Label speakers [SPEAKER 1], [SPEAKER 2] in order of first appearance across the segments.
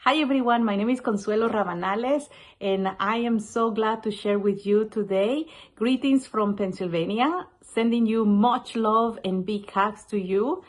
[SPEAKER 1] Hi everyone, my name is Consuelo Rabanales and I am so glad to share with you today. Greetings from Pennsylvania, sending you much love and big hugs to you.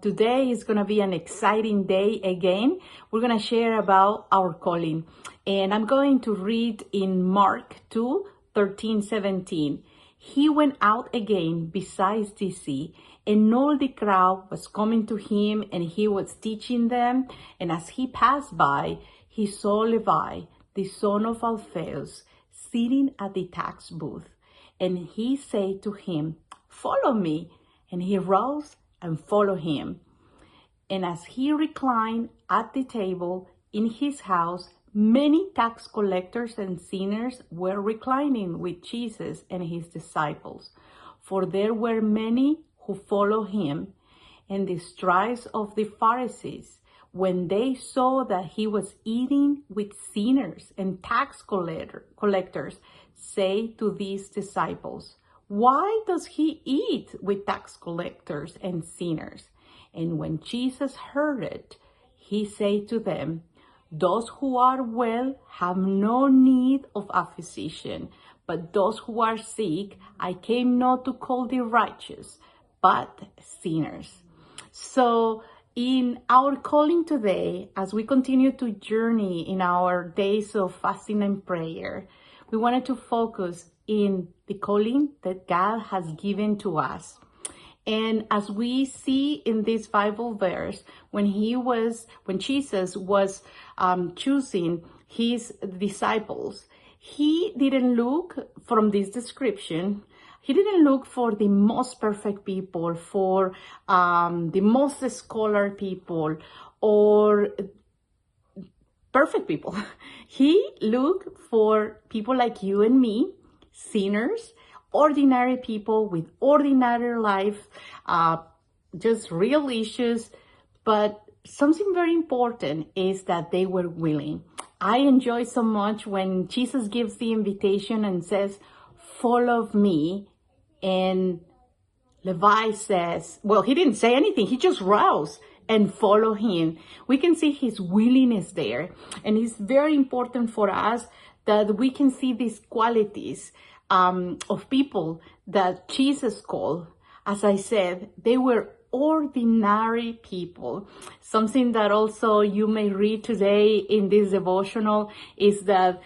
[SPEAKER 1] Today is going to be an exciting day again. We're going to share about our calling and I'm going to read in Mark 2:13-17. He went out again besides the sea, and all the crowd was coming to him, and he was teaching them. And as he passed by, he saw Levi, the son of Alphaeus, sitting at the tax booth. And he said to him, "Follow me." And he rose and followed him. And as he reclined at the table in his house, many tax collectors and sinners were reclining with Jesus and his disciples, for there were many who followed him. And the scribes of the Pharisees, when they saw that he was eating with sinners and tax collectors, say to these disciples, "Why does he eat with tax collectors and sinners?" And when Jesus heard it, he said to them, "Those who are well have no need of a physician, but those who are sick, I came not to call the righteous, but sinners." So in our calling today, as we continue to journey in our days of fasting and prayer, we wanted to focus in the calling that God has given to us. And as we see in this Bible verse, when Jesus was choosing his disciples, he didn't look from this description. He didn't look for the most perfect people, for the most scholar people, or perfect people. He looked for people like you and me, sinners, ordinary people with ordinary life, just real issues. But something very important is that they were willing. I enjoy so much when Jesus gives the invitation and says, "Follow me." And Levi says, well, he didn't say anything. He just rose and followed him. We can see his willingness there. And it's very important for us that we can see these qualities of people that Jesus called. As I said, they were ordinary people. Something that also you may read today in this devotional is that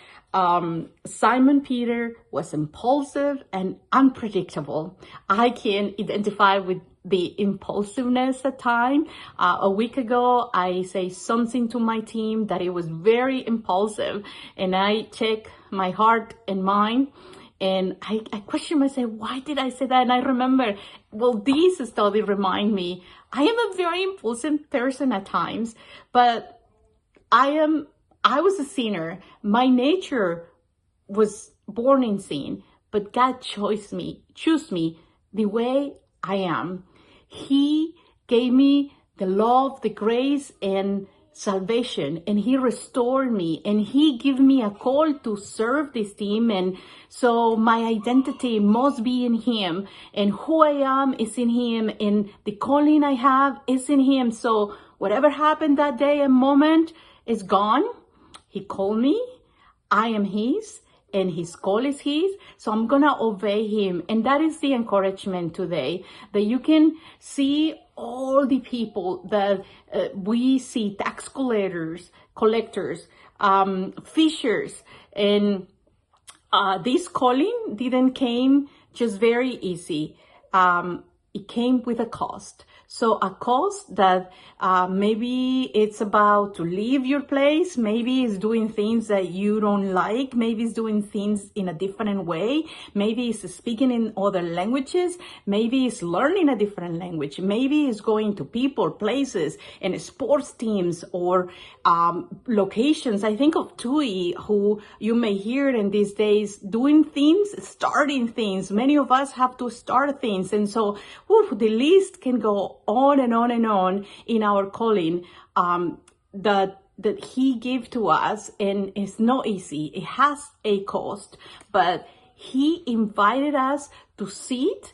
[SPEAKER 1] Simon Peter was impulsive and unpredictable. I can identify with the impulsiveness at times. A week ago, I say something to my team that it was very impulsive, and I check my heart and mind. And I question myself, why did I say that? And I remember, well, this study remind me, I am a very impulsive person at times, but I was a sinner. My nature was born in sin, but God chose me the way I am. He gave me the love, the grace, and salvation, and he restored me, and he gave me a call to serve this team. And so my identity must be in him, and who I am is in him, and the calling I have is in him. So whatever happened that day and moment is gone. He called me, I am his, and his call is his, so I'm gonna obey him. And that is the encouragement today, that you can see all the people that we see, tax collectors, fishers, and this calling didn't came just very easy. It came with a cost. So a cost that maybe it's about to leave your place, maybe it's doing things that you don't like, maybe it's doing things in a different way, maybe it's speaking in other languages, maybe it's learning a different language, maybe it's going to people, places, and sports teams or locations. I think of Tui, who you may hear in these days, doing things, starting things. Many of us have to start things. And so the list can go on and on and on in our calling that he gave to us. And it's not easy. It has a cost, but he invited us to sit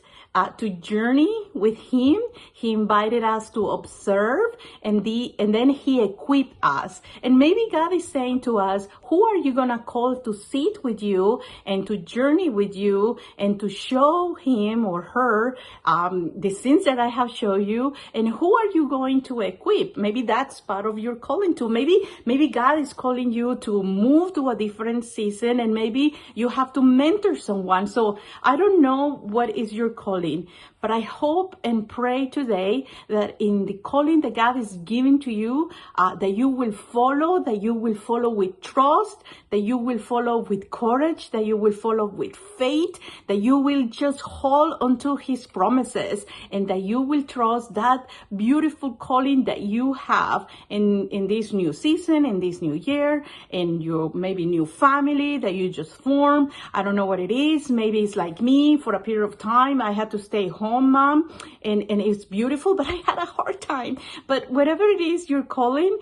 [SPEAKER 1] to journey with him. He invited us to observe, and then he equipped us. And maybe God is saying to us, who are you gonna call to sit with you and to journey with you and to show him or her the sins that I have shown you? And who are you going to equip? Maybe that's part of your calling too. Maybe God is calling you to move to a different season, and maybe you have to mentor someone. So I don't know what is your calling, but I hope and pray today that in the calling that God is giving to you, that you will follow with trust, that you will follow with courage, that you will follow with faith, that you will just hold onto his promises, and that you will trust that beautiful calling that you have in this new season, in this new year, in your maybe new family that you just formed. I don't know what it is. Maybe it's like me. For a period of time, I had to stay home, mom, and it's beautiful, but I had a hard time. But whatever it is you're calling,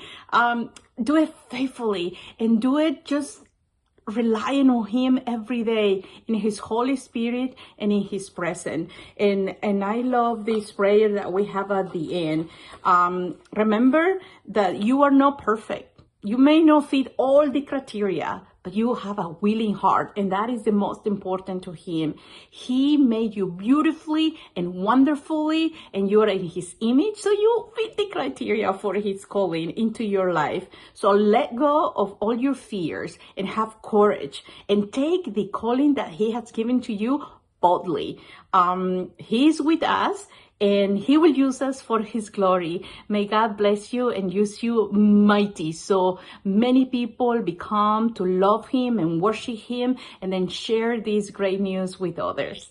[SPEAKER 1] do it faithfully and do it just relying on him every day in his Holy Spirit and in his presence. And I love this prayer that we have at the end. Remember that you are not perfect. You may not fit all the criteria, but you have a willing heart, and that is the most important to him. He made you beautifully and wonderfully, and you're in his image, so you fit the criteria for his calling into your life. So let go of all your fears and have courage and take the calling that he has given to you boldly. He's with us, and he will use us for his glory. May God bless you and use you mighty, so many people become to love him and worship him, and then share this great news with others.